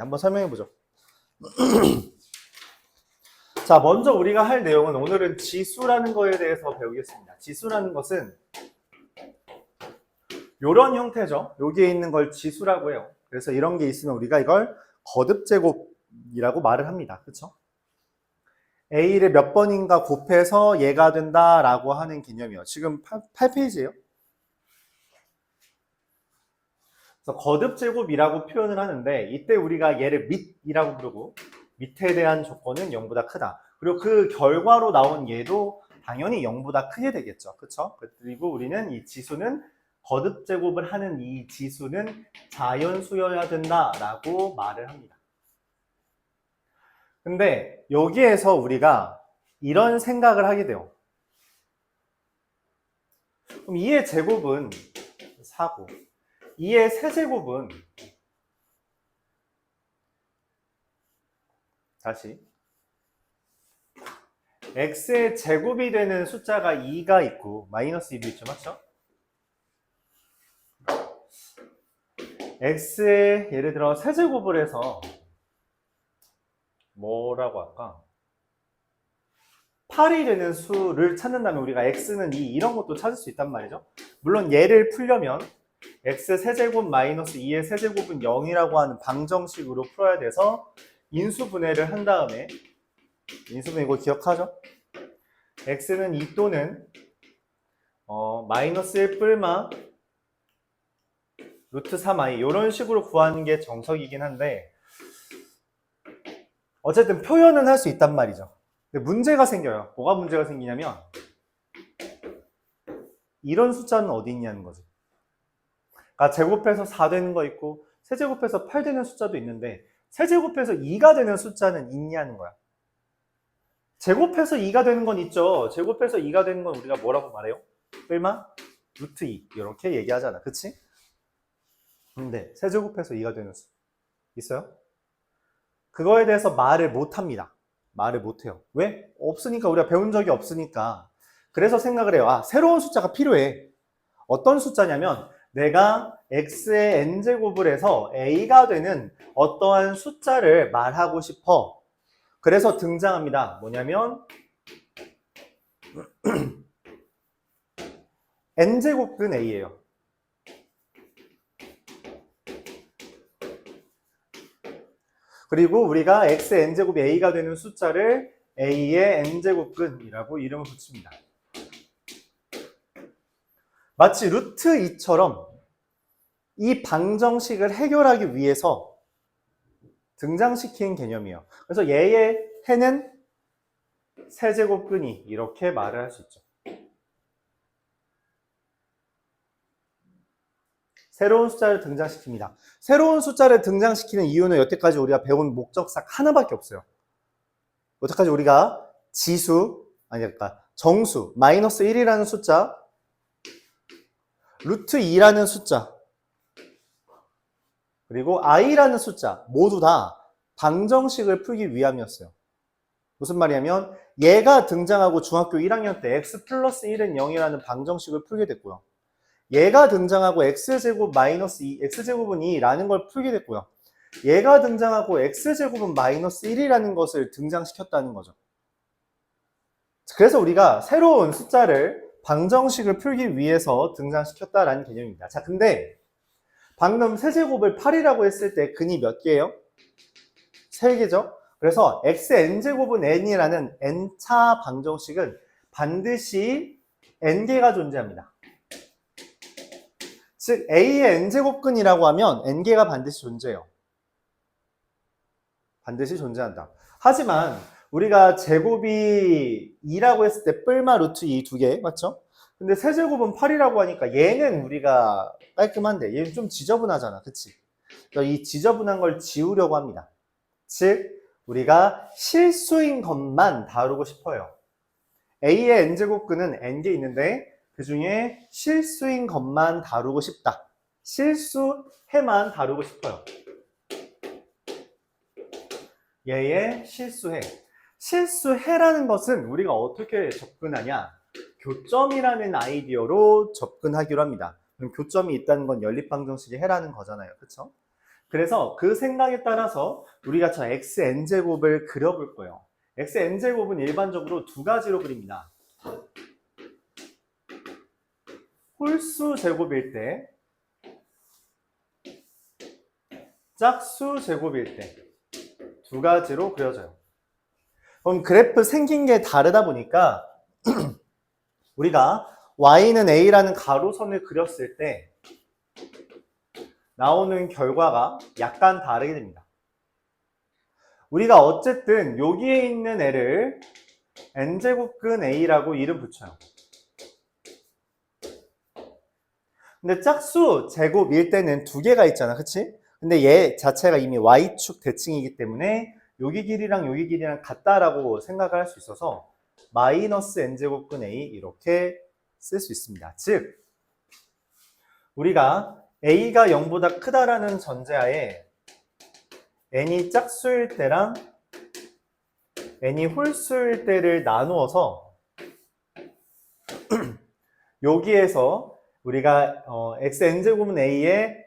한번 설명해 보죠. 자, 먼저 우리가 할 내용은 오늘은 지수라는 거에 대해서 배우겠습니다. 지수라는 것은 이런 형태죠. 여기에 있는 걸 지수라고 해요. 그래서 이런 게 있으면 우리가 이걸 거듭제곱이라고 말을 합니다. 그렇죠? A를 몇 번인가 곱해서 얘가 된다라고 하는 개념이에요. 지금 8페이지예요. 그래서 거듭제곱이라고 표현을 하는데 이때 우리가 얘를 밑이라고 부르고 밑에 대한 조건은 0보다 크다. 그리고 그 결과로 나온 얘도 당연히 0보다 크게 되겠죠. 그렇죠? 그리고 우리는 이 지수는 거듭제곱을 하는 이 지수는 자연수여야 된다라고 말을 합니다. 근데 여기에서 우리가 이런 생각을 하게 돼요. 그럼 2의 제곱은 4고 2의 세제곱은 다시 x의 제곱이 되는 숫자가 2가 있고 마이너스 2도 있죠. 맞죠? x의 예를 들어 세제곱을 해서 뭐라고 할까? 8이 되는 수를 찾는다면 우리가 x는 2 이런 것도 찾을 수 있단 말이죠. 물론 얘를 풀려면 x 세제곱 마이너스 2의 세제곱은 0이라고 하는 방정식으로 풀어야 돼서 인수분해를 한 다음에 인수분해 이거 기억하죠? x는 2 또는 마이너스 1 뿔마 루트 3i 이런 식으로 구하는 게 정석이긴 한데 어쨌든 표현은 할 수 있단 말이죠. 근데 문제가 생겨요. 뭐가 문제가 생기냐면 이런 숫자는 어디 있냐는 거죠. 그러니까 제곱해서 4 되는 거 있고 세제곱해서 8 되는 숫자도 있는데 세제곱해서 2가 되는 숫자는 있냐는 거야. 제곱해서 2가 되는 건 있죠. 제곱해서 2가 되는 건 우리가 뭐라고 말해요? 뿔마 루트 2 이렇게 얘기하잖아. 그치? 근데 세제곱해서 2가 되는 수 있어요? 그거에 대해서 말을 못합니다. 말을 못해요. 왜? 없으니까. 우리가 배운 적이 없으니까. 그래서 생각을 해요. 아, 새로운 숫자가 필요해. 어떤 숫자냐면 내가 x의 n제곱을 해서 a가 되는 어떠한 숫자를 말하고 싶어. 그래서 등장합니다. 뭐냐면 n제곱은 a예요. 그리고 우리가 x의 n제곱이 a가 되는 숫자를 a의 n제곱근이라고 이름을 붙입니다. 마치 루트 2처럼 이 방정식을 해결하기 위해서 등장시킨 개념이에요. 그래서 얘의 해는 세제곱근이 이렇게 말을 할 수 있죠. 새로운 숫자를 등장시킵니다. 새로운 숫자를 등장시키는 이유는 여태까지 우리가 배운 목적상 하나밖에 없어요. 여태까지 우리가 지수, 그러니까 정수, 마이너스 1이라는 숫자, 루트 2라는 숫자, 그리고 i라는 숫자 모두 다 방정식을 풀기 위함이었어요. 무슨 말이냐면 얘가 등장하고 중학교 1학년 때 x 플러스 1은 0이라는 방정식을 풀게 됐고요. 얘가 등장하고 x제곱 마이너스 2, x제곱은 2라는 걸 풀게 됐고요. 얘가 등장하고 x제곱은 마이너스 1이라는 것을 등장시켰다는 거죠. 그래서 우리가 새로운 숫자를 방정식을 풀기 위해서 등장시켰다라는 개념입니다. 자, 근데 방금 세제곱을 8이라고 했을 때 근이 몇 개예요? 3개죠? 그래서 xn제곱은 n이라는 n차 방정식은 반드시 n개가 존재합니다. 즉 a의 n제곱근이라고 하면 n개가 반드시 존재해요. 반드시 존재한다. 하지만 우리가 제곱이 2라고 했을 때 뿔마 루트 2 두 개 맞죠? 근데 세제곱은 8이라고 하니까 얘는 우리가 깔끔한데 얘는 좀 지저분하잖아. 그치? 그러니까 이 지저분한 걸 지우려고 합니다. 즉 우리가 실수인 것만 다루고 싶어요. a의 n제곱근은 n개 있는데 그 중에 실수인 것만 다루고 싶다. 실수해만 다루고 싶어요. 얘의 실수해. 실수해라는 것은 우리가 어떻게 접근하냐? 교점이라는 아이디어로 접근하기로 합니다. 그럼 교점이 있다는 건 연립방정식의 해라는 거잖아요. 그렇죠? 그래서 그 생각에 따라서 우리가 저 xn제곱을 그려볼 거예요. xn제곱은 일반적으로 두 가지로 그립니다. 홀수 제곱일 때, 짝수 제곱일 때 두 가지로 그려져요. 그럼 그래프 생긴 게 다르다 보니까 우리가 y는 a라는 가로선을 그렸을 때 나오는 결과가 약간 다르게 됩니다. 우리가 어쨌든 여기에 있는 애를 n제곱근 a라고 이름 붙여요. 근데 짝수 제곱일 때는 두 개가 있잖아, 그치? 근데 얘 자체가 이미 y축 대칭이기 때문에 여기 길이랑 여기 길이랑 같다라고 생각을 할 수 있어서 마이너스 n제곱근 a 이렇게 쓸 수 있습니다. 즉 우리가 a가 0보다 크다라는 전제하에 n이 짝수일 때랑 n이 홀수일 때를 나누어서 여기에서 우리가 xn제곱은 a의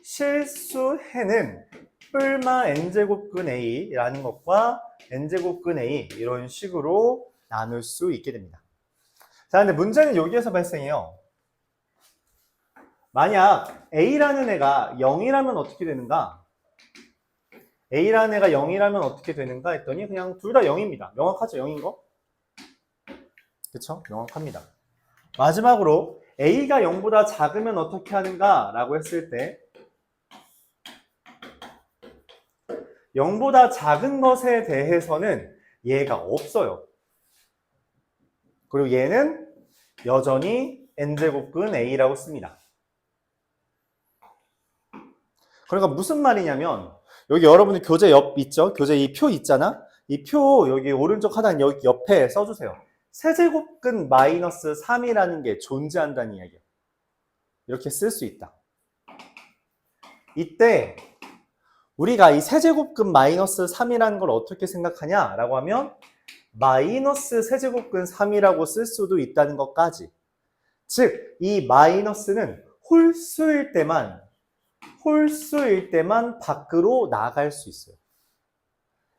실수해는 뿔마 n제곱근 a라는 것과 n제곱근 a 이런 식으로 나눌 수 있게 됩니다. 자, 근데 문제는 여기에서 발생해요. 만약 a라는 애가 0이라면 어떻게 되는가? a라는 애가 0이라면 어떻게 되는가 했더니 그냥 둘 다 0입니다. 명확하죠? 0인 거? 그쵸? 명확합니다. 마지막으로 a가 0보다 작으면 어떻게 하는가? 라고 했을 때 0보다 작은 것에 대해서는 얘가 없어요. 그리고 얘는 여전히 n제곱근 a라고 씁니다. 그러니까 무슨 말이냐면 여기 여러분들 교재 옆 있죠? 교재 이 표 있잖아? 이 표 여기 오른쪽 하단 여기 옆에 써주세요. 세제곱근 마이너스 3이라는 게 존재한다는 이야기예요. 이렇게 쓸 수 있다. 이때 우리가 이 세제곱근 마이너스 3이라는 걸 어떻게 생각하냐라고 하면 마이너스 세제곱근 3이라고 쓸 수도 있다는 것까지. 즉, 이 마이너스는 홀수일 때만 밖으로 나갈 수 있어요.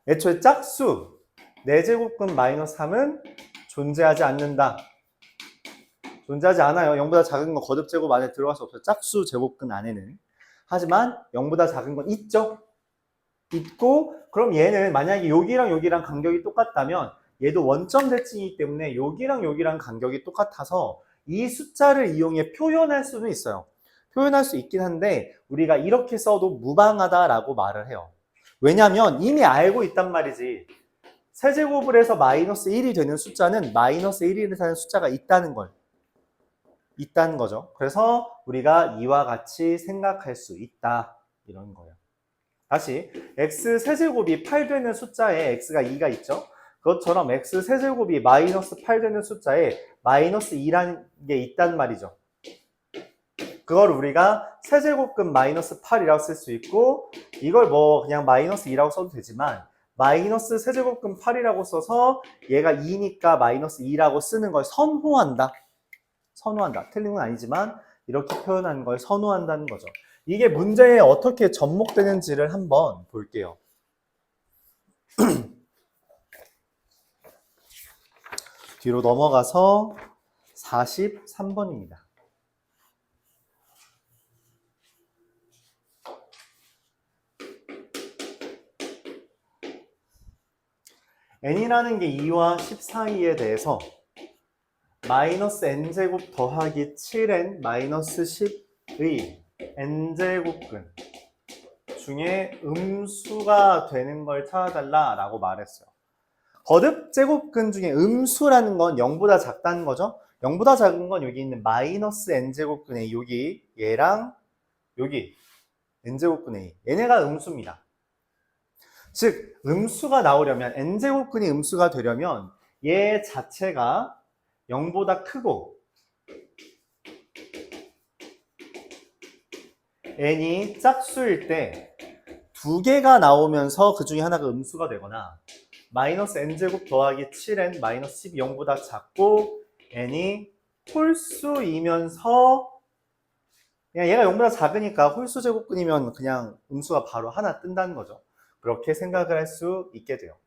애초에 짝수 4제곱근 마이너스 3은 존재하지 않는다. 존재하지 않아요. 0보다 작은 건 거듭제곱 안에 들어갈 수 없어요. 짝수 제곱근 안에는. 하지만 0보다 작은 건 있죠. 있고 그럼 얘는 만약에 여기랑 여기랑 간격이 똑같다면 얘도 원점 대칭이기 때문에 여기랑 여기랑 간격이 똑같아서 이 숫자를 이용해 표현할 수는 있어요. 표현할 수 있긴 한데 우리가 이렇게 써도 무방하다라고 말을 해요. 왜냐하면 이미 알고 있단 말이지. 세제곱을 해서 마이너스 1이 되는 숫자는 마이너스 1이라는 숫자가 있다는 거죠. 그래서 우리가 이와 같이 생각할 수 있다. 이런 거예요. 다시 x 세제곱이 8 되는 숫자에 x가 2가 있죠. 그것처럼 x 세제곱이 마이너스 8 되는 숫자에 마이너스 2라는 게 있단 말이죠. 그걸 우리가 세제곱근 마이너스 8이라고 쓸 수 있고 이걸 뭐 그냥 마이너스 2라고 써도 되지만 마이너스 세제곱근 8이라고 써서 얘가 2니까 마이너스 2라고 쓰는 걸 선호한다. 틀린 건 아니지만 이렇게 표현하는 걸 선호한다는 거죠. 이게 문제에 어떻게 접목되는지를 한번 볼게요. 뒤로 넘어가서 43번입니다. n이라는 게 2와 10 사이에 대해서 마이너스 n제곱 더하기 7n 마이너스 10의 n제곱근 중에 음수가 되는 걸 찾아달라라고 말했어요. 거듭 제곱근 중에 음수라는 건 0보다 작다는 거죠. 0보다 작은 건 여기 있는 마이너스 n제곱근의 여기 얘랑 여기 n제곱근의 얘네가 음수입니다. 즉 음수가 나오려면 n제곱근이 음수가 되려면 얘 자체가 0보다 크고 n이 짝수일 때 두 개가 나오면서 그 중에 하나가 음수가 되거나 마이너스 n제곱 더하기 7n 마이너스 10이 0보다 작고 n이 홀수이면서 그냥 얘가 0보다 작으니까 홀수 제곱근이면 그냥 음수가 바로 하나 뜬다는 거죠. 그렇게 생각을 할 수 있게 돼요.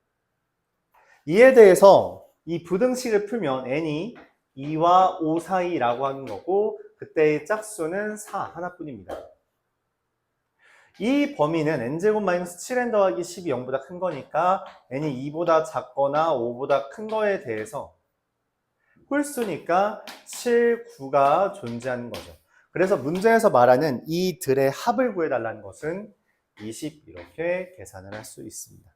이에 대해서 이 부등식을 풀면 n이 2와 5 사이라고 하는 거고 그때의 짝수는 4 하나뿐입니다. 이 범위는 n제곱 마이너스 7n 더하기 10이 0보다 큰 거니까 n이 2보다 작거나 5보다 큰 거에 대해서 홀수니까 7, 9가 존재하는 거죠. 그래서 문제에서 말하는 이들의 합을 구해달라는 것은 20 이렇게 계산을 할 수 있습니다.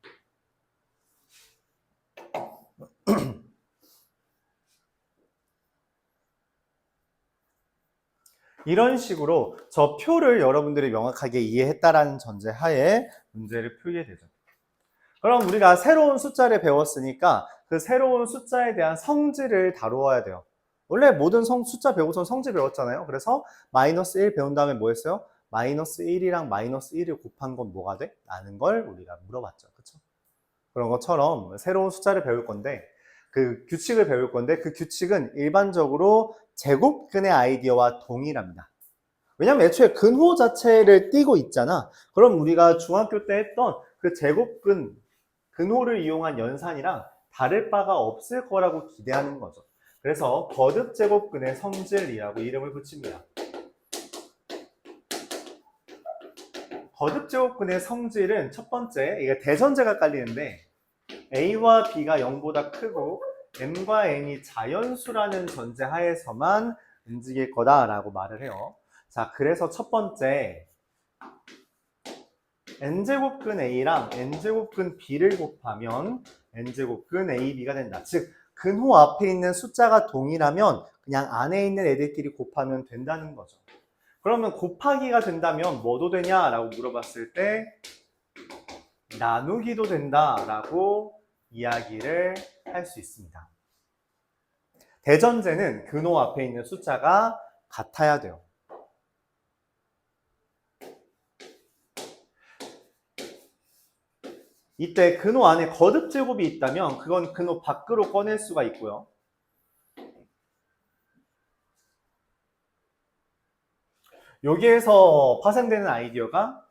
이런 식으로 저 표를 여러분들이 명확하게 이해했다라는 전제하에 문제를 풀게 되죠. 그럼 우리가 새로운 숫자를 배웠으니까 그 새로운 숫자에 대한 성질을 다루어야 돼요. 원래 모든 숫자 배우고선 성질 배웠잖아요. 그래서 마이너스 1 배운 다음에 뭐 했어요? 마이너스 1이랑 마이너스 1을 곱한 건 뭐가 돼? 라는 걸 우리가 물어봤죠. 그쵸? 그런 것처럼 새로운 숫자를 배울 건데 그 규칙을 배울 건데 그 규칙은 일반적으로 제곱근의 아이디어와 동일합니다. 왜냐면 애초에 근호 자체를 띄고 있잖아. 그럼 우리가 중학교 때 했던 그 제곱근 근호를 이용한 연산이랑 다를 바가 없을 거라고 기대하는 거죠. 그래서 거듭제곱근의 성질이라고 이름을 붙입니다. 거듭제곱근의 성질은 첫 번째, 이게 대전제가 깔리는데 A와 B가 0보다 크고 M과 N이 자연수라는 전제 하에서만 움직일 거다라고 말을 해요. 자, 그래서 첫 번째 n제곱근 A랑 n제곱근 B를 곱하면 n제곱근 AB가 된다. 즉 근호 앞에 있는 숫자가 동일하면 그냥 안에 있는 애들끼리 곱하면 된다는 거죠. 그러면 곱하기가 된다면 뭐도 되냐라고 물어봤을 때 나누기도 된다라고 이야기를 할 수 있습니다. 대전제는 근호 앞에 있는 숫자가 같아야 돼요. 이때 근호 안에 거듭제곱이 있다면 그건 근호 밖으로 꺼낼 수가 있고요. 여기에서 파생되는 아이디어가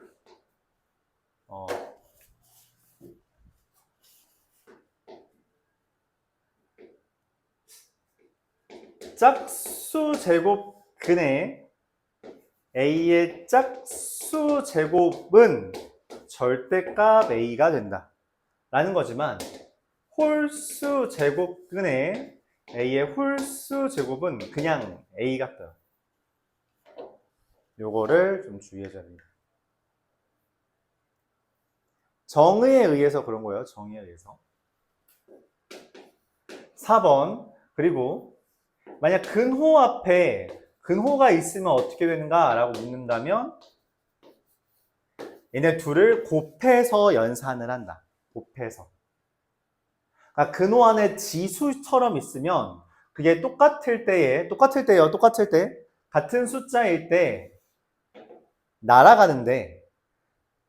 짝수 제곱근의 A의 짝수 제곱은 절대값 A가 된다 라는 거지만 홀수 제곱근의 A의 홀수 제곱은 그냥 A 같아요. 요거를 좀 주의해줘야 됩니다. 정의에 의해서 그런 거예요. 정의에 의해서. 4번 그리고 만약 근호 앞에 근호가 있으면 어떻게 되는가 라고 묻는다면 얘네 둘을 곱해서 연산을 한다. 곱해서. 그러니까 근호 안에 지수처럼 있으면 그게 똑같을 때 같은 숫자일 때 날아가는데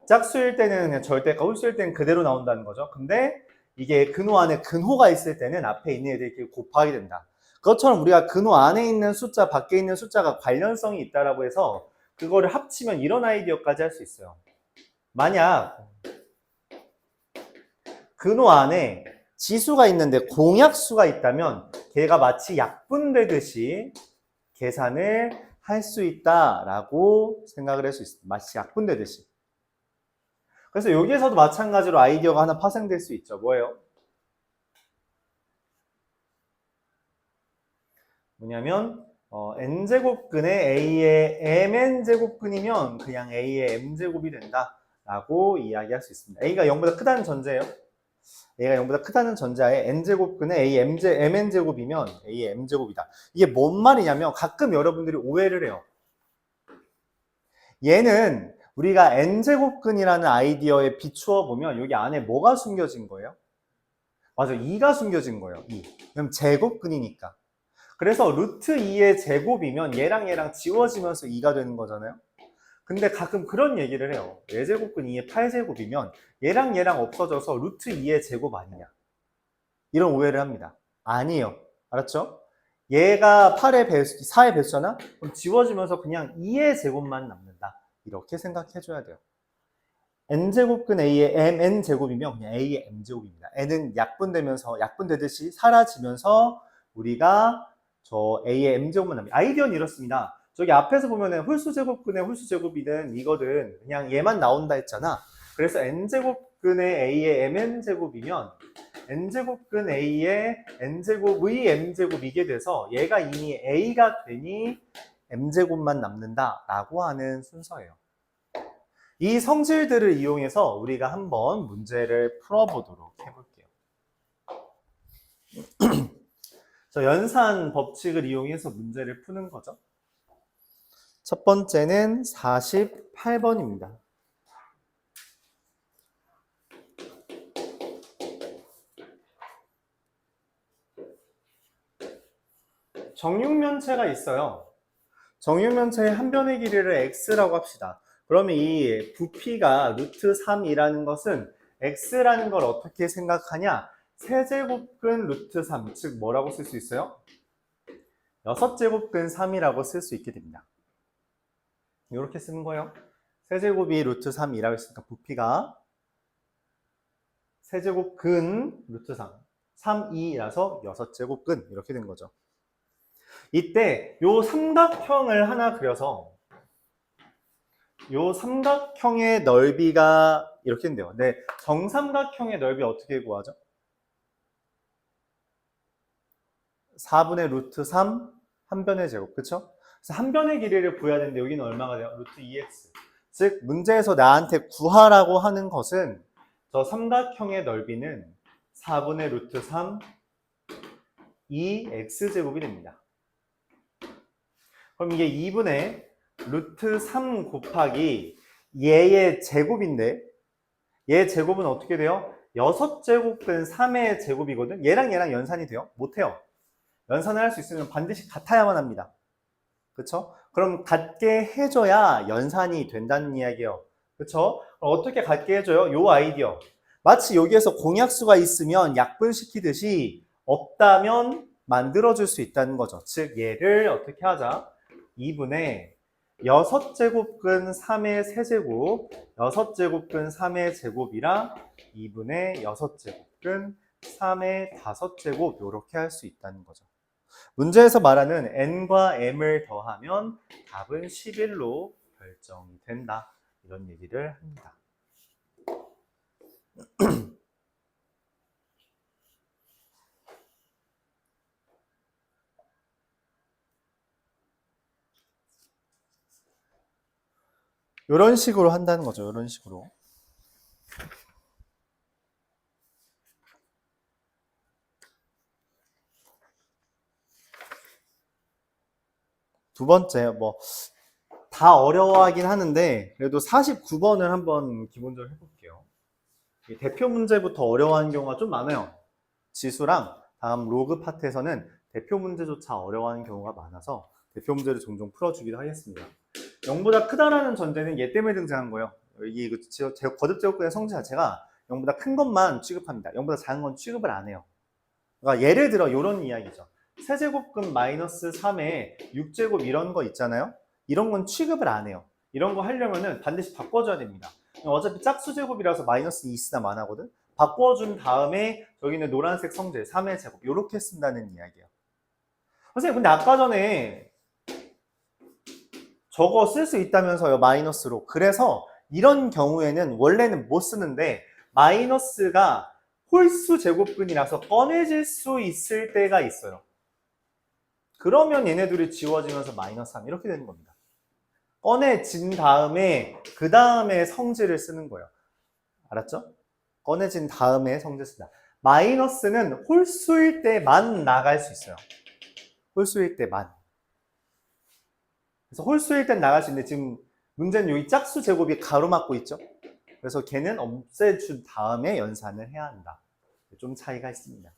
짝수일 때는 그냥 절대값, 홀수일 때는 그대로 나온다는 거죠. 근데 이게 근호 안에 근호가 있을 때는 앞에 있는 애들끼리 곱하게 된다. 그것처럼 우리가 근호 안에 있는 숫자, 밖에 있는 숫자가 관련성이 있다라고 해서 그거를 합치면 이런 아이디어까지 할 수 있어요. 만약 근호 안에 지수가 있는데 공약수가 있다면 걔가 마치 약분되듯이 계산을 할 수 있다라고 생각을 할 수 있습니다. 마치 약분되듯이. 그래서 여기에서도 마찬가지로 아이디어가 하나 파생될 수 있죠. 뭐예요? 뭐냐면 n제곱근의 a의 mn제곱근이면 그냥 a의 m제곱이 된다라고 이야기할 수 있습니다. a가 0보다 크다는 전제예요. a가 0보다 크다는 전제하에 n제곱근의 a mn제곱이면 a의 m제곱이다. 이게 뭔 말이냐면 가끔 여러분들이 오해를 해요. 얘는 우리가 n제곱근이라는 아이디어에 비추어 보면 여기 안에 뭐가 숨겨진 거예요? 맞아, 2가 숨겨진 거예요. 2. 그럼 제곱근이니까. 그래서 루트 2의 제곱이면 얘랑 지워지면서 2가 되는 거잖아요. 근데 가끔 그런 얘기를 해요. 얘제곱근 2의 8제곱이면 얘랑 없어져서 루트 2의 제곱 아니냐. 이런 오해를 합니다. 아니에요. 알았죠? 얘가 8의 배수, 4의 배수잖아? 그럼 지워지면서 그냥 2의 제곱만 남는다. 이렇게 생각해줘야 돼요. n제곱근 a의 mn제곱이면 그냥 a의 m제곱입니다. n은 약분되듯이 사라지면서 우리가 저 a의 m제곱만 남니다. 아이디어는 이렇습니다. 저기 앞에서 보면은 홀수제곱근의 홀수제곱이든 이거든 그냥 얘만 나온다 했잖아. 그래서 n제곱근의 a의 mn제곱이면 n제곱근 a의 n제곱의 m제곱 이게 돼서 얘가 이미 a가 되니 m제곱만 남는다라고 하는 순서예요. 이 성질들을 이용해서 우리가 한번 문제를 풀어보도록 해볼게요. 저 연산 법칙을 이용해서 문제를 푸는 거죠. 첫 번째는 48번입니다. 정육면체가 있어요. 정육면체의 한 변의 길이를 x라고 합시다. 그러면 이 부피가 루트 3이라는 것은 x라는 걸 어떻게 생각하냐? 세제곱근 루트 3, 즉 뭐라고 쓸 수 있어요? 6제곱근 3이라고 쓸 수 있게 됩니다. 이렇게 쓰는 거예요. 세제곱이 루트 3이라고 했으니까 부피가 세제곱근 루트 3, 3, 2라서 6제곱근 이렇게 된 거죠. 이때 요 삼각형을 하나 그려서 요 삼각형의 넓이가 이렇게 된대요. 네, 정삼각형의 넓이 어떻게 구하죠? 4분의 루트 3 한 변의 제곱, 그쵸? 그래서 한 변의 길이를 구해야 되는데 여기는 얼마가 돼요? 루트 2x. 즉 문제에서 나한테 구하라고 하는 것은 저 삼각형의 넓이는 4분의 루트 3 2x제곱이 됩니다. 그럼 이게 2분의 루트 3 곱하기 얘의 제곱인데 얘 제곱은 어떻게 돼요? 6제곱은 3의 제곱이거든. 얘랑 연산이 돼요? 못해요. 연산을 할 수 있으면 반드시 같아야만 합니다. 그쵸? 그럼 같게 해줘야 연산이 된다는 이야기예요. 그쵸? 그럼 어떻게 같게 해줘요? 요 아이디어. 마치 여기에서 공약수가 있으면 약분시키듯이 없다면 만들어줄 수 있다는 거죠. 즉 얘를 어떻게 하자? 2분의 6제곱근 3의 세제곱 6제곱근 3의 제곱이라 2분의 6제곱근 3의 5제곱 이렇게 할 수 있다는 거죠. 문제에서 말하는 n과 m을 더하면 답은 11로 결정이 된다. 이런 얘기를 합니다. 이런 식으로 한다는 거죠. 이런 식으로. 두 번째, 다 어려워하긴 하는데 그래도 49번을 한번 기본적으로 해볼게요. 대표 문제부터 어려워하는 경우가 좀 많아요. 지수랑 다음 로그 파트에서는 대표 문제조차 어려워하는 경우가 많아서 대표 문제를 종종 풀어주기도 하겠습니다. 0보다 크다라는 전제는 얘 때문에 등장한 거예요. 이 거듭제곱근의 성질 자체가 0보다 큰 것만 취급합니다. 0보다 작은 건 취급을 안 해요. 그러니까 예를 들어 이런 이야기죠. 세제곱근 마이너스 3에 6제곱 이런 거 있잖아요. 이런 건 취급을 안 해요. 이런 거 하려면은 반드시 바꿔줘야 됩니다. 어차피 짝수제곱이라서 마이너스 2쓰나 만하거든. 바꿔준 다음에 여기는 노란색 성질 3의 제곱 이렇게 쓴다는 이야기예요. 선생님 근데 아까 전에 저거 쓸 수 있다면서요, 마이너스로. 그래서 이런 경우에는 원래는 못 쓰는데 마이너스가 홀수 제곱근이라서 꺼내질 수 있을 때가 있어요. 그러면 얘네들이 지워지면서 마이너스 3 이렇게 되는 겁니다. 꺼내진 다음에 그 다음에 성질을 쓰는 거예요. 알았죠? 꺼내진 다음에 성질 쓴다. 마이너스는 홀수일 때만 나갈 수 있어요. 홀수일 때만. 그래서 홀수일 땐 나갈 수 있는데 지금 문제는 여기 짝수 제곱이 가로막고 있죠. 그래서 걔는 없애준 다음에 연산을 해야 한다. 좀 차이가 있습니다.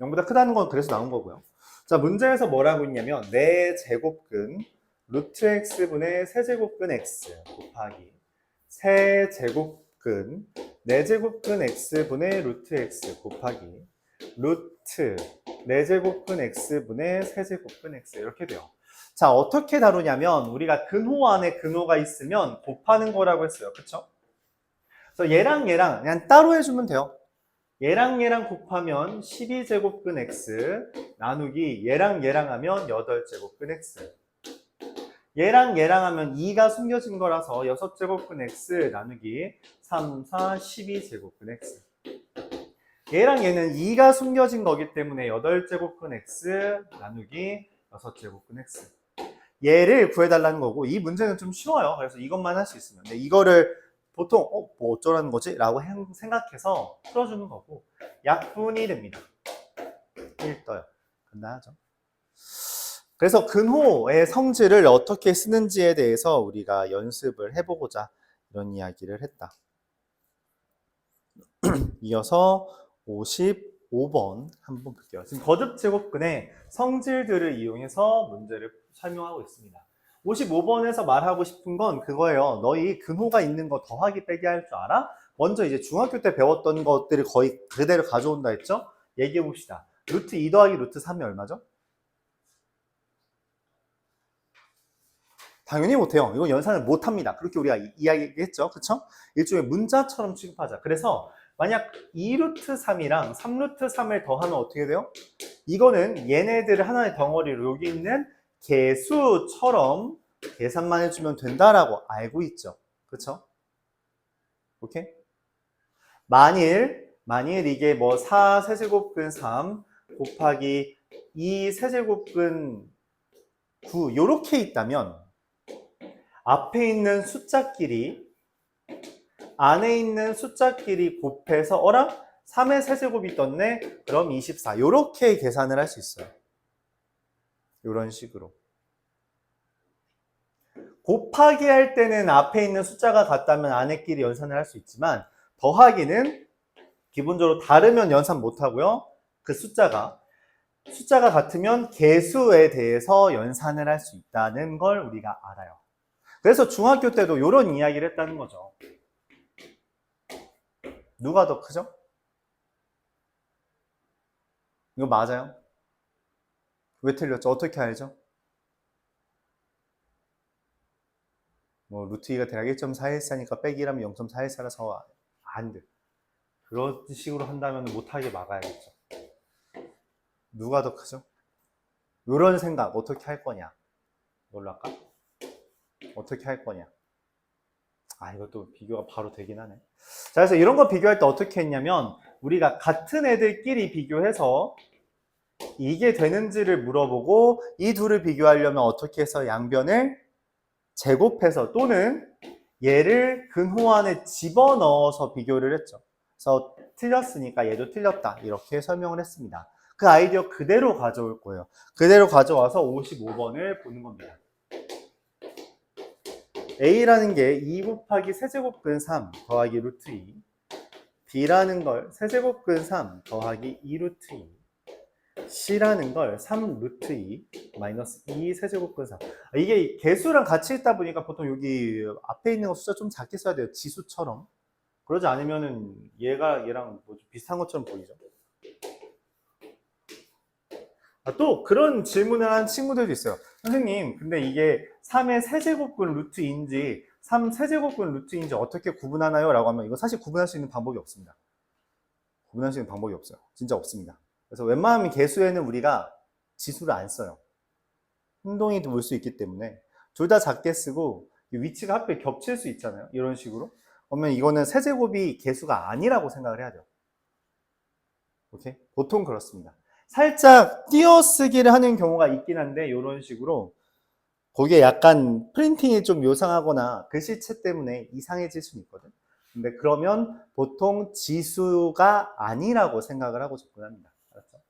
0보다 크다는 건 그래서 나온 거고요. 자, 문제에서 뭐라고 있냐면 4제곱근 루트 x분의 세제곱근 x 곱하기 세제곱근 4제곱근 x분의 루트 x 곱하기 루트 4제곱근 x분의 세제곱근 x 이렇게 돼요. 자, 어떻게 다루냐면 우리가 근호 안에 근호가 있으면 곱하는 거라고 했어요. 그쵸? 그래서 얘랑 얘랑 그냥 따로 해주면 돼요. 얘랑 얘랑 곱하면 12제곱근 x 나누기 얘랑 얘랑 하면 8제곱근 x. 얘랑 얘랑 하면 2가 숨겨진 거라서 6제곱근 x 나누기 3, 4, 12제곱근 x. 얘랑 얘는 2가 숨겨진 거기 때문에 8제곱근 x 나누기 6제곱근 x. 얘를 구해달라는 거고, 이 문제는 좀 쉬워요. 그래서 이것만 할 수 있으면. 근데 이거를 보통 뭐 어쩌라는 거지? 라고 생각해서 풀어주는 거고, 약분이 됩니다. 1 떠요. 간단하죠. 그래서 근호의 성질을 어떻게 쓰는지에 대해서 우리가 연습을 해보고자 이런 이야기를 했다. 이어서 55번 한번 볼게요. 지금 거듭 제곱근의 성질들을 이용해서 문제를 설명하고 있습니다. 55번에서 말하고 싶은 건 그거예요. 너희 근호가 있는 거 더하기 빼기 할 줄 알아? 먼저 이제 중학교 때 배웠던 것들을 거의 그대로 가져온다 했죠? 얘기해 봅시다. 루트 2 더하기 루트 3이 얼마죠? 당연히 못해요. 이건 연산을 못합니다. 그렇게 우리가 이야기했죠. 그쵸? 일종의 문자처럼 취급하자. 그래서 만약 2루트 3이랑 3루트 3을 더하면 어떻게 돼요? 이거는 얘네들을 하나의 덩어리로 여기 있는 개수처럼 계산만 해주면 된다라고 알고 있죠. 그쵸? 오케이? 만일 이게 뭐 4 세제곱근 3 곱하기 2 세제곱근 9 요렇게 있다면 앞에 있는 숫자끼리 안에 있는 숫자끼리 곱해서 어라? 3의 세제곱이 떴네? 그럼 24 요렇게 계산을 할 수 있어요. 요런 식으로. 곱하기 할 때는 앞에 있는 숫자가 같다면 안에끼리 연산을 할 수 있지만 더하기는 기본적으로 다르면 연산 못하고요. 그 숫자가 같으면 개수에 대해서 연산을 할 수 있다는 걸 우리가 알아요. 그래서 중학교 때도 이런 이야기를 했다는 거죠. 누가 더 크죠? 이거 맞아요? 왜 틀렸죠? 어떻게 알죠? 뭐 루트 2가 대략 1.414니까 빼기라면 0.414라서 안 돼. 그런 식으로 한다면 못하게 막아야겠죠. 누가 더 크죠? 이런 생각 어떻게 할 거냐? 뭘로 할까? 어떻게 할 거냐? 아, 이것도 비교가 바로 되긴 하네. 자, 그래서 이런 거 비교할 때 어떻게 했냐면 우리가 같은 애들끼리 비교해서 이게 되는지를 물어보고 이 둘을 비교하려면 어떻게 해서 양변을 제곱해서 또는 얘를 근호 안에 집어넣어서 비교를 했죠. 그래서 틀렸으니까 얘도 틀렸다 이렇게 설명을 했습니다. 그 아이디어 그대로 가져올 거예요. 그대로 가져와서 55번을 보는 겁니다. A라는 게 2 곱하기 세제곱근 3 더하기 루트 2, B라는 걸 세제곱근 3 더하기 2 루트 2, C라는 걸 3 루트 2 마이너스 2 세제곱근 3. 이게 개수랑 같이 있다 보니까 보통 여기 앞에 있는 거 숫자 좀 작게 써야 돼요. 지수처럼. 그러지 않으면은 얘가 얘랑 뭐 비슷한 것처럼 보이죠. 또 그런 질문을 하는 친구들도 있어요. 선생님, 근데 이게 3의 세제곱근 루트인지 3 세제곱근 루트인지 어떻게 구분하나요? 라고 하면 이거 사실 구분할 수 있는 방법이 없습니다. 구분할 수 있는 방법이 없어요. 진짜 없습니다. 그래서 웬만하면 개수에는 우리가 지수를 안 써요. 행동이 올 수 있기 때문에 둘 다 작게 쓰고 위치가 하필 겹칠 수 있잖아요. 이런 식으로. 그러면 이거는 세제곱이 개수가 아니라고 생각을 해야 돼요. 오케이? 보통 그렇습니다. 살짝 띄어쓰기를 하는 경우가 있긴 한데 이런 식으로 거기에 약간 프린팅이 좀 요상하거나 글씨체 때문에 이상해질 수는 있거든. 근데 그러면 보통 지수가 아니라고 생각을 하고 접근합니다. 알았죠?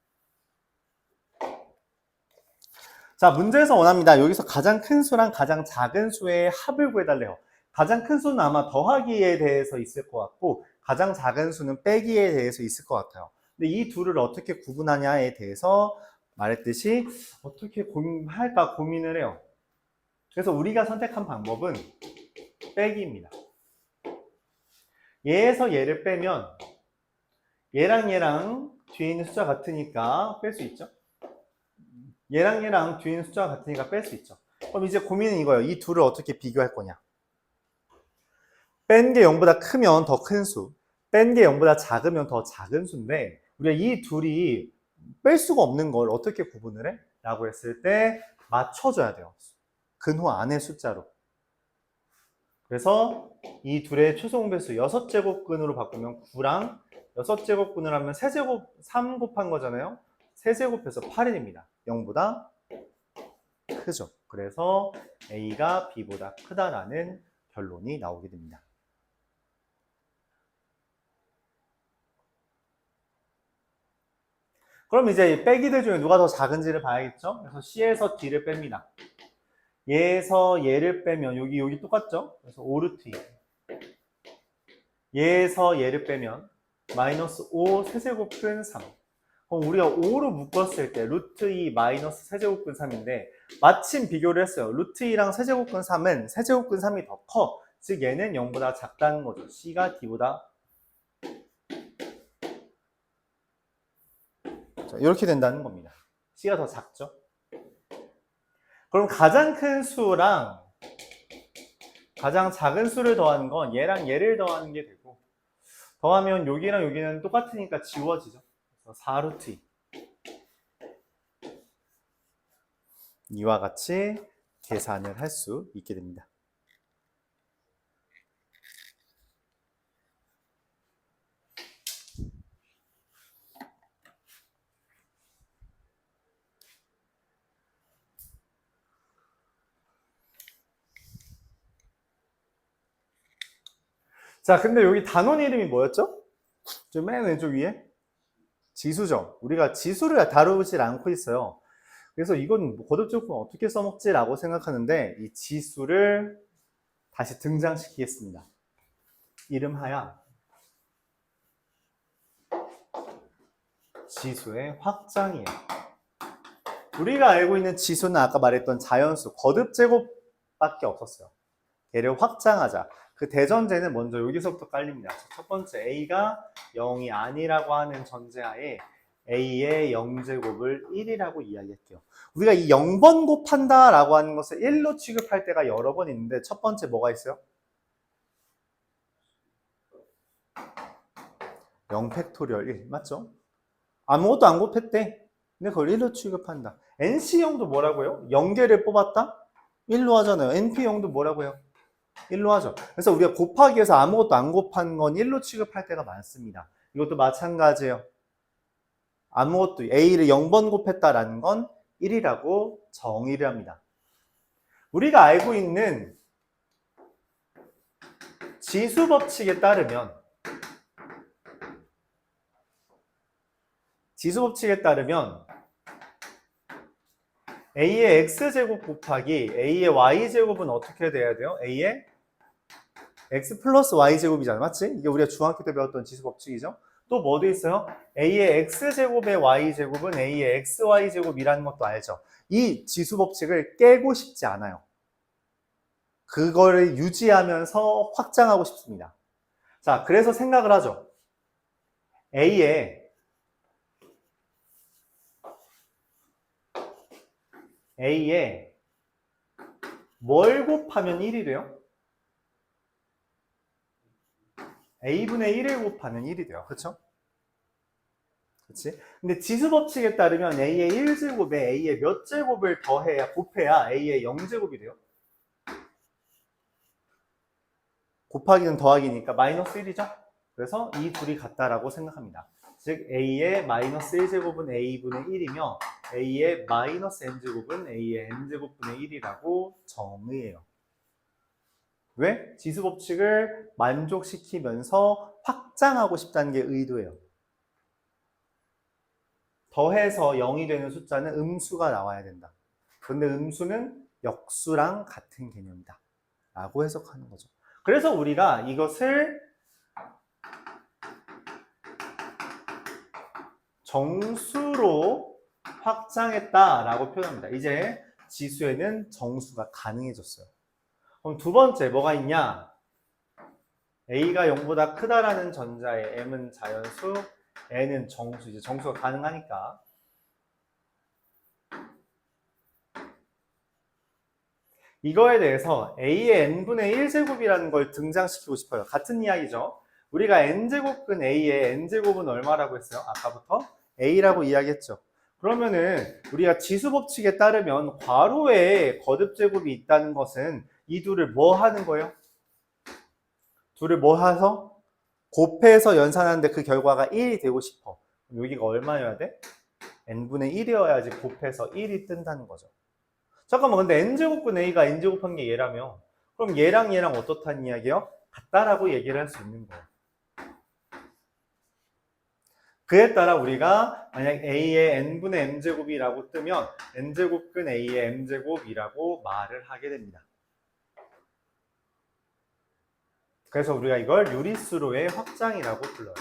자, 문제에서 원합니다. 여기서 가장 큰 수랑 가장 작은 수의 합을 구해달래요. 가장 큰 수는 아마 더하기에 대해서 있을 것 같고 가장 작은 수는 빼기에 대해서 있을 것 같아요. 근데 이 둘을 어떻게 구분하냐에 대해서 말했듯이 어떻게 할까 고민을 해요. 그래서 우리가 선택한 방법은 빼기입니다. 얘에서 얘를 빼면 얘랑 얘랑 뒤에 있는 숫자 같으니까 뺄 수 있죠. 얘랑 뒤에 있는 숫자가 같으니까 뺄 수 있죠. 그럼 이제 고민은 이거예요. 이 둘을 어떻게 비교할 거냐. 뺀 게 0보다 크면 더 큰 수, 뺀 게 0보다 작으면 더 작은 수인데 우리가 이 둘이 뺄 수가 없는 걸 어떻게 구분을 해? 라고 했을 때 맞춰줘야 돼요. 근호 안의 숫자로. 그래서 이 둘의 최종 배수 6제곱근으로 바꾸면 9랑 6제곱근을 하면 3 곱한 거잖아요. 3제곱해서 8입니다. 0보다 크죠. 그래서 A가 B보다 크다라는 결론이 나오게 됩니다. 그럼 이제 빼기들 중에 누가 더 작은지를 봐야겠죠? 그래서 C에서 D를 뺍니다. 얘에서 얘를 빼면 여기 똑같죠? 그래서 5루트 2. 얘에서 얘를 빼면 마이너스 5 세제곱근 3. 그럼 우리가 5로 묶었을 때 루트 2 마이너스 세제곱근 3인데 마침 비교를 했어요. 루트 2랑 세제곱근 3은 세제곱근 3이 더 커. 즉 얘는 0보다 작다는 거죠. C가 D보다. 자, 이렇게 된다는 겁니다. C가 더 작죠. 그럼 가장 큰 수랑 가장 작은 수를 더하는 건 얘랑 얘를 더하는 게 되고 더하면 여기랑 여기는 똑같으니까 지워지죠. 그래서 4루트 2. 이와 같이 계산을 할 수 있게 됩니다. 자, 근데 여기 단원 이름이 뭐였죠? 저 맨 왼쪽 위에? 지수죠. 우리가 지수를 다루질 않고 있어요. 그래서 이건 거듭적분 어떻게 써먹지라고 생각하는데 이 지수를 다시 등장시키겠습니다. 이름하여 지수의 확장이에요. 우리가 알고 있는 지수는 아까 말했던 자연수, 거듭제곱밖에 없었어요. 얘를 확장하자. 그 대전제는 먼저 여기서부터 깔립니다. 첫 번째, A가 0이 아니라고 하는 전제하에 A의 0제곱을 1이라고 이야기할게요. 우리가 이 0번 곱한다 라고 하는 것을 1로 취급할 때가 여러 번 있는데 첫 번째 뭐가 있어요? 0팩토리얼 1 맞죠? 아무것도 안 곱했대. 근데 그걸 1로 취급한다. NC형도 뭐라고요? 0개를 뽑았다? 1로 하잖아요. NP형도 뭐라고요? 1로 하죠. 그래서 우리가 곱하기 해서 아무것도 안 곱한 건 1로 취급할 때가 많습니다. 이것도 마찬가지예요. 아무것도 A를 0번 곱했다라는 건 1이라고 정의를 합니다. 우리가 알고 있는 지수 법칙에 따르면 A의 X제곱 곱하기 A의 Y제곱은 어떻게 돼야 돼요? A의 X 플러스 Y제곱이잖아. 맞지? 이게 우리가 중학교 때 배웠던 지수 법칙이죠. 또 뭐도 있어요? A의 X제곱의 Y제곱은 A의 XY제곱이라는 것도 알죠. 이 지수 법칙을 깨고 싶지 않아요. 그거를 유지하면서 확장하고 싶습니다. 자, 그래서 생각을 하죠. A에 뭘 곱하면 1이 돼요? A분의 1을 곱하면 1이 돼요. 그렇죠? 그렇지? 근데 지수 법칙에 따르면 A의 1제곱에 A의 몇 제곱을 곱해야 A의 0제곱이 돼요? 곱하기는 더하기니까 마이너스 1이죠? 그래서 이 둘이 같다라고 생각합니다. 즉 A의 마이너스 1제곱은 A분의 1이며 A의 마이너스 N제곱은 A의 N제곱분의 1이라고 정의해요. 왜? 지수 법칙을 만족시키면서 확장하고 싶다는 게 의도예요. 더해서 0이 되는 숫자는 음수가 나와야 된다. 그런데 음수는 역수랑 같은 개념이다. 라고 해석하는 거죠. 그래서 우리가 이것을 정수로 확장했다라고 표현합니다. 이제 지수에는 정수가 가능해졌어요. 그럼 두 번째 뭐가 있냐? A가 0보다 크다라는 전자에 M은 자연수, n은 정수, 이제 정수가 가능하니까. 이거에 대해서 a의 n분의 1제곱이라는 걸 등장시키고 싶어요. 같은 이야기죠. 우리가 n제곱근 a의 n제곱은 얼마라고 했어요? 아까부터 a라고 이야기했죠. 그러면은 우리가 지수법칙에 따르면 괄호에 거듭제곱이 있다는 것은 이 둘을 뭐 하는 거예요? 둘을 뭐 해서? 곱해서 연산하는데 그 결과가 1이 되고 싶어. 여기가 얼마여야 돼? n분의 1이어야지 곱해서 1이 뜬다는 거죠. 잠깐만, 근데 n제곱분 a가 n제곱한 게 얘라며? 그럼 얘랑 얘랑 어떻다는 이야기예요? 같다라고 얘기를 할 수 있는 거예요. 그에 따라 우리가 만약 a의 n분의 m제곱이라고 뜨면 n제곱근 a의 m제곱이라고 말을 하게 됩니다. 그래서 우리가 이걸 유리수로의 확장이라고 불러요.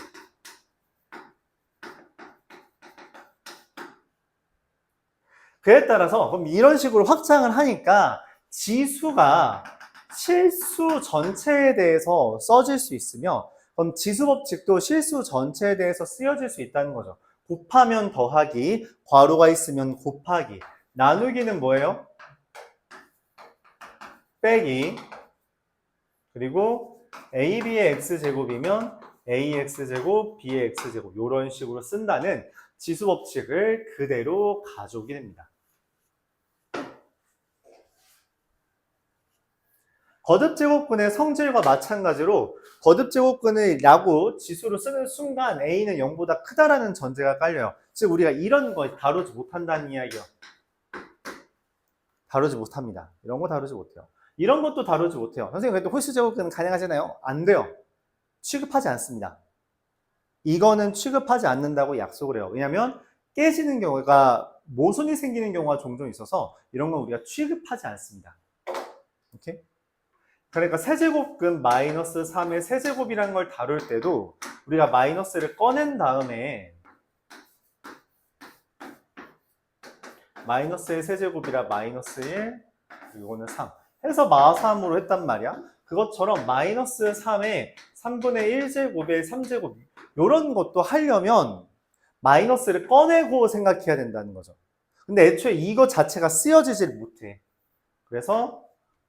그에 따라서 그럼 이런 식으로 확장을 하니까 지수가 실수 전체에 대해서 써질 수 있으며 그럼 지수법칙도 실수 전체에 대해서 쓰여질 수 있다는 거죠. 곱하면 더하기, 괄호가 있으면 곱하기, 나누기는 뭐예요? 빼기, 그리고 AB의 X제곱이면 AX제곱, B의 X제곱 이런 식으로 쓴다는 지수법칙을 그대로 가져오게 됩니다. 거듭제곱근의 성질과 마찬가지로 거듭제곱근을 라고 지수로 쓰는 순간 A는 0보다 크다라는 전제가 깔려요. 즉 우리가 이런 거 다루지 못한다는 이야기요. 다루지 못합니다. 이런 거 다루지 못해요. 이런 것도 다루지 못해요. 선생님 그래도 홀수제곱근 가능하잖아요. 안 돼요. 취급하지 않습니다. 이거는 취급하지 않는다고 약속을 해요. 왜냐하면 깨지는 경우가 모순이 생기는 경우가 종종 있어서 이런 건 우리가 취급하지 않습니다. 오케이? 그러니까 세제곱근 마이너스 3의 세제곱이라는 걸 다룰 때도 우리가 마이너스를 꺼낸 다음에 마이너스의 세제곱이라 마이너스 1, 이거는 3 해서 마3으로 했단 말이야. 그것처럼 마이너스 3의 3분의 1제곱의 3제곱 이런 것도 하려면 마이너스를 꺼내고 생각해야 된다는 거죠. 근데 애초에 이거 자체가 쓰여지질 못해. 그래서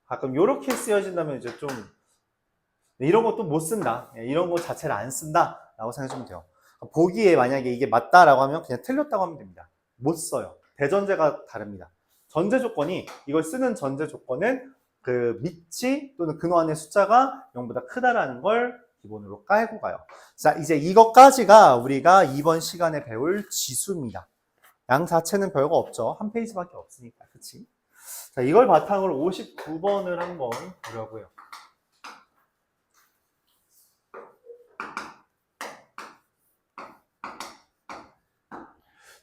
가끔 이렇게 쓰여진다면 이제 좀 이런 것도 못 쓴다. 이런 거 자체를 안 쓴다. 라고 생각하시면 돼요. 보기에 만약에 이게 맞다라고 하면 그냥 틀렸다고 하면 됩니다. 못 써요. 대전제가 다릅니다. 전제 조건이 이걸 쓰는 전제 조건은 그 밑이 또는 근호 안의 숫자가 0보다 크다라는 걸 기본으로 깔고 가요. 자, 이제 이것까지가 우리가 이번 시간에 배울 지수입니다. 양 자체는 별거 없죠. 한 페이지밖에 없으니까. 그치? 자, 이걸 바탕으로 59번을 한번 보려고요.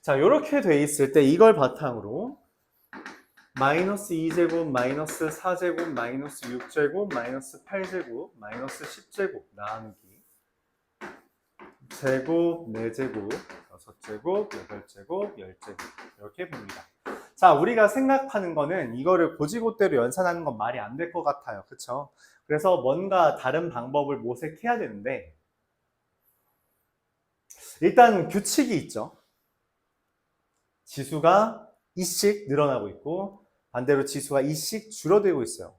자, 이렇게 돼 있을 때 이걸 바탕으로 마이너스 2제곱, 마이너스 4제곱, 마이너스 6제곱, 마이너스 8제곱, 마이너스 10제곱 나누기 제곱, 4제곱, 6제곱, 8제곱, 10제곱 이렇게 봅니다. 자, 우리가 생각하는 거는 이거를 고지고대로 연산하는 건 말이 안 될 것 같아요. 그쵸? 그래서 뭔가 다른 방법을 모색해야 되는데 일단 규칙이 있죠. 지수가 2씩 늘어나고 있고 반대로 지수가 2씩 줄어들고 있어요.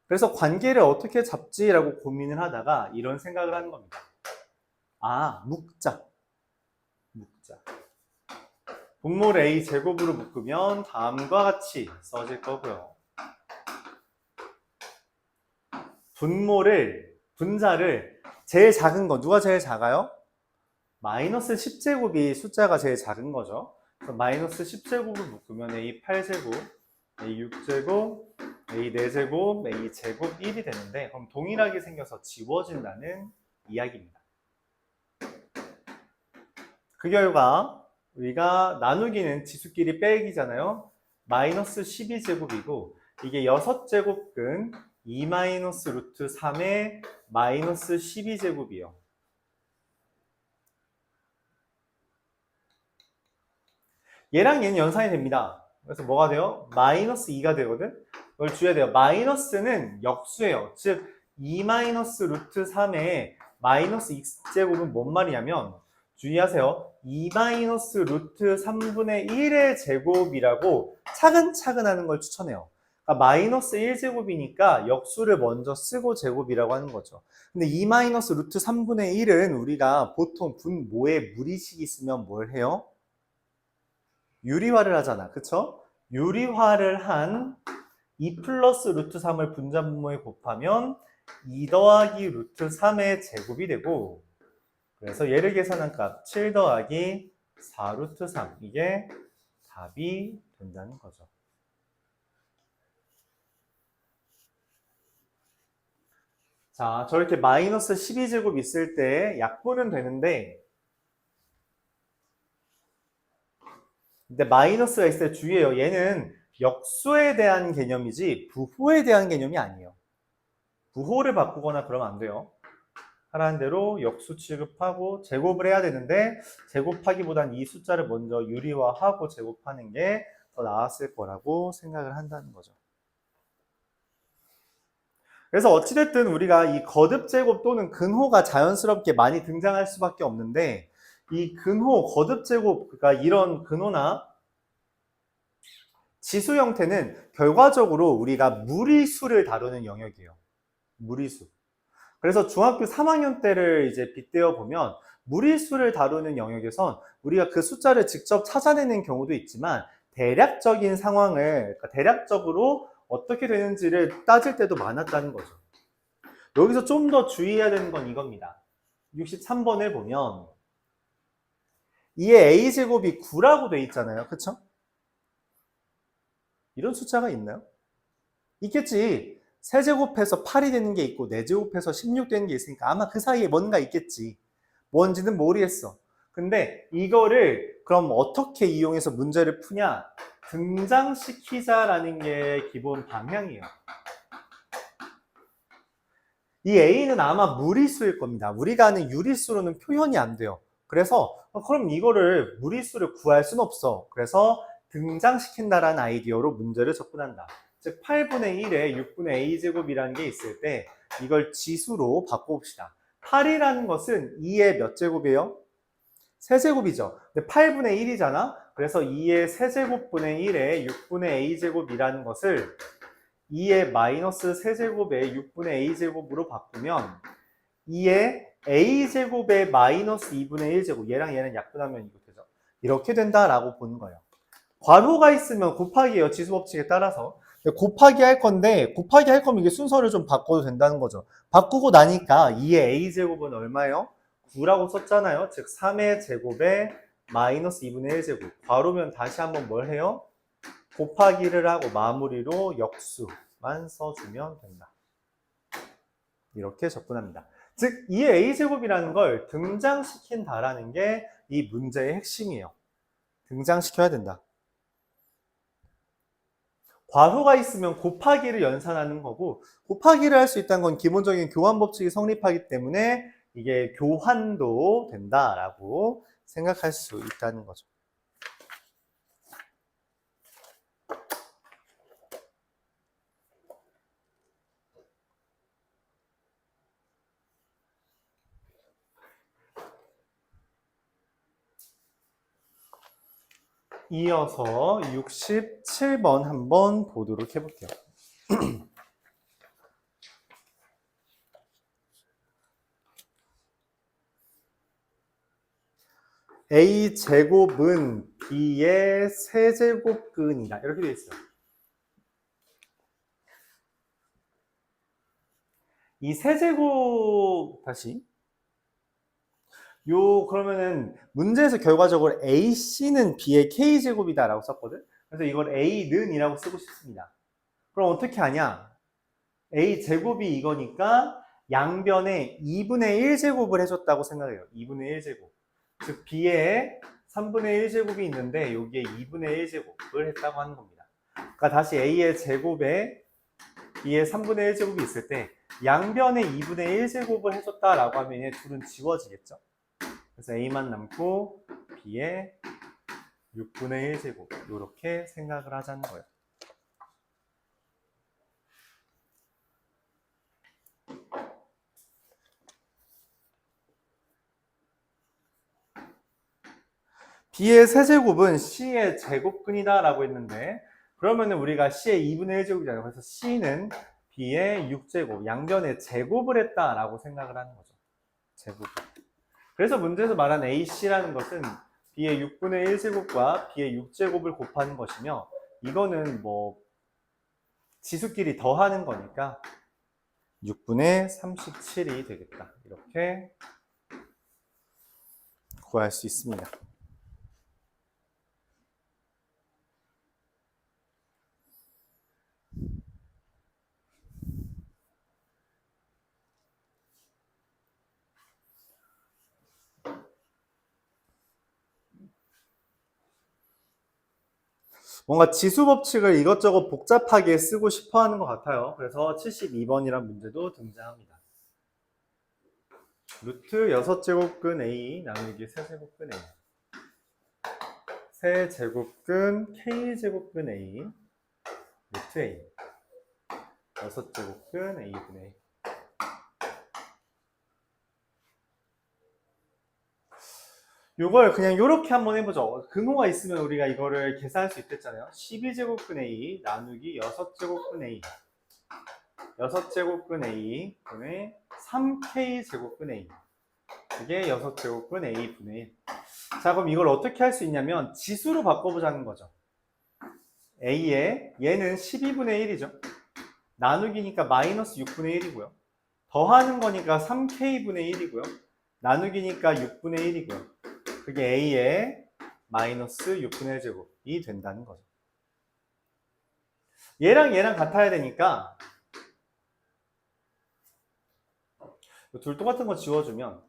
그래서 관계를 어떻게 잡지라고 고민을 하다가 이런 생각을 하는 겁니다. 아, 묶자. 분모를 A 제곱으로 묶으면 다음과 같이 써질 거고요. 분자를 제일 작은 거, 누가 제일 작아요? 마이너스 10제곱이 숫자가 제일 작은 거죠. 그래서 마이너스 10제곱을 묶으면 A 8제곱, A 6제곱, A 4제곱, A 제곱 1이 되는데 그럼 동일하게 생겨서 지워진다는 이야기입니다. 그 결과 우리가 나누기는 지수끼리 빼기잖아요. 마이너스 12제곱이고 이게 6제곱근 2 마이너스 루트 3의 마이너스 12제곱이에요. 얘랑 얘는 연산이 됩니다. 그래서 뭐가 돼요? 마이너스 2가 되거든? 그걸 주어야 돼요. 마이너스는 역수예요. 즉, 2 마이너스 루트 3의 마이너스 x제곱은 뭔 말이냐면 주의하세요. 2 마이너스 루트 3분의 1의 제곱이라고 차근차근 하는 걸 추천해요. 그러니까 마이너스 1제곱이니까 역수를 먼저 쓰고 제곱이라고 하는 거죠. 근데 2 마이너스 루트 3분의 1은 우리가 보통 분모에 무리식이 있으면 뭘 해요? 유리화를 하잖아. 그쵸? 유리화를 한 2 플러스 루트 3을 분자분모에 곱하면 2 더하기 루트 3의 제곱이 되고, 그래서 얘를 계산한 값 7 더하기 4 루트 3, 이게 답이 된다는 거죠. 자, 저렇게 마이너스 12제곱 있을 때 약분은 되는데, 근데 마이너스가 있을 때 주의해요. 얘는 역수에 대한 개념이지 부호에 대한 개념이 아니에요. 부호를 바꾸거나 그러면 안 돼요. 하라는 대로 역수 취급하고 제곱을 해야 되는데, 제곱하기보단 이 숫자를 먼저 유리화하고 제곱하는 게 더 나았을 거라고 생각을 한다는 거죠. 그래서 어찌됐든 우리가 이 거듭제곱 또는 근호가 자연스럽게 많이 등장할 수밖에 없는데, 이 근호, 거듭제곱, 그러니까 이런 근호나 지수 형태는 결과적으로 우리가 무리수를 다루는 영역이에요. 무리수. 그래서 중학교 3학년 때를 이제 빗대어 보면 무리수를 다루는 영역에선 우리가 그 숫자를 직접 찾아내는 경우도 있지만 대략적인 상황을, 그러니까 대략적으로 어떻게 되는지를 따질 때도 많았다는 거죠. 여기서 좀 더 주의해야 되는 건 이겁니다. 63번을 보면 2의 a제곱이 9라고 돼 있잖아요. 그쵸? 이런 숫자가 있나요? 있겠지. 세제곱해서 8이 되는 게 있고 4제곱해서 16 되는 게 있으니까 아마 그 사이에 뭔가 있겠지. 뭔지는 모르겠어. 근데 이거를 그럼 어떻게 이용해서 문제를 푸냐? 등장시키자라는 게 기본 방향이에요. 이 A는 아마 무리수일 겁니다. 우리가 아는 유리수로는 표현이 안 돼요. 그래서 그럼 이거를 무리수를 구할 순 없어. 그래서 등장시킨다라는 아이디어로 문제를 접근한다. 즉 8분의 1에 6분의 a제곱이라는 게 있을 때 이걸 지수로 바꿔봅시다. 8이라는 것은 2의 몇 제곱이에요? 세제곱이죠. 근데 8분의 1이잖아. 그래서 2의 세제곱분의 1에 6분의 a제곱이라는 것을 2의 마이너스 세제곱에 6분의 a제곱으로 바꾸면 2의 a제곱에 마이너스 2분의 1제곱, 얘랑 얘는 약분하면 이거 되죠. 이렇게 된다라고 보는 거예요. 괄호가 있으면 곱하기예요. 지수법칙에 따라서. 곱하기 할 건데, 곱하기 할 거면 이게 순서를 좀 바꿔도 된다는 거죠. 바꾸고 나니까 2의 a제곱은 얼마예요? 9라고 썼잖아요. 즉 3의 제곱에 마이너스 2분의 1제곱. 괄호면 다시 한번 뭘 해요? 곱하기를 하고 마무리로 역수만 써주면 된다. 이렇게 접근합니다. 즉 2의 a제곱이라는 걸 등장시킨다라는 게 이 문제의 핵심이에요. 등장시켜야 된다. 괄호가 있으면 곱하기를 연산하는 거고, 곱하기를 할 수 있다는 건 기본적인 교환 법칙이 성립하기 때문에 이게 교환도 된다라고 생각할 수 있다는 거죠. 이어서 67번 한번 보도록 해볼게요. a제곱은 b의 세제곱근이다. 이렇게 되어 있어요. 이 세제곱, 다시. 그러면은 문제에서 결과적으로 ac는 b의 k제곱이다라고 썼거든? 그래서 이걸 a는 이라고 쓰고 싶습니다. 그럼 어떻게 하냐? a제곱이 이거니까 양변에 2분의 1제곱을 해줬다고 생각해요. 2분의 1제곱. 즉 b에 3분의 1제곱이 있는데 여기에 2분의 1제곱을 했다고 하는 겁니다. 그러니까 다시 a의 제곱에 b의 3분의 1제곱이 있을 때 양변에 2분의 1제곱을 해줬다라고 하면 얘 둘은 지워지겠죠. 그래서 a만 남고 b의 6분의 1제곱 이렇게 생각을 하자는 거예요. B의 세제곱은 C의 제곱근이다 라고 했는데, 그러면은 우리가 C의 2분의 1제곱이잖아요. 그래서 C는 B의 6제곱, 양변에 제곱을 했다 라고 생각을 하는 거죠. 제곱. 그래서 문제에서 말한 AC라는 것은 B의 6분의 1제곱과 B의 6제곱을 곱하는 것이며, 이거는 뭐 지수끼리 더하는 거니까 6분의 37이 되겠다. 이렇게 구할 수 있습니다. 뭔가 지수 법칙을 이것저것 복잡하게 쓰고 싶어 하는 것 같아요. 그래서 72번이란 문제도 등장합니다. 루트 6제곱근 A 나누기 세제곱근 A. 세제곱근 K제곱근 A 루트 A. 6제곱근 A분의 A. 요걸 그냥 이렇게 한번 해보죠. 근호가 있으면 우리가 이거를 계산할 수 있겠잖아요. 12제곱근 A 나누기 6제곱근 A. 6제곱근 A 분의 3K제곱근 A. 이게 6제곱근 A 분의 1. 자, 그럼 이걸 어떻게 할 수 있냐면 지수로 바꿔보자는 거죠. A에 얘는 12분의 1이죠. 나누기니까 마이너스 6분의 1이고요. 더하는 거니까 3K분의 1이고요. 나누기니까 6분의 1이고요. 그게 A의 마이너스 6분의 1제곱이 된다는 거죠. 얘랑 얘랑 같아야 되니까 둘 똑같은 거 지워주면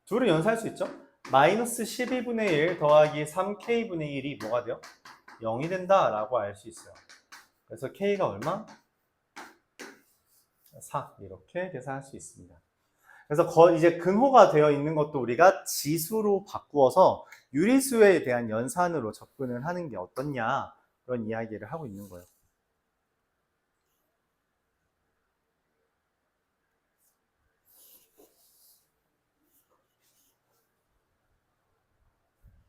둘은 연산할 수 있죠? 마이너스 12분의 1 더하기 3K분의 1이 뭐가 돼요? 0이 된다라고 알 수 있어요. 그래서 K가 얼마? 4 이렇게 계산할 수 있습니다. 그래서 이제 근호가 되어 있는 것도 우리가 지수로 바꾸어서 유리수에 대한 연산으로 접근을 하는 게 어떻냐 그런 이야기를 하고 있는 거예요.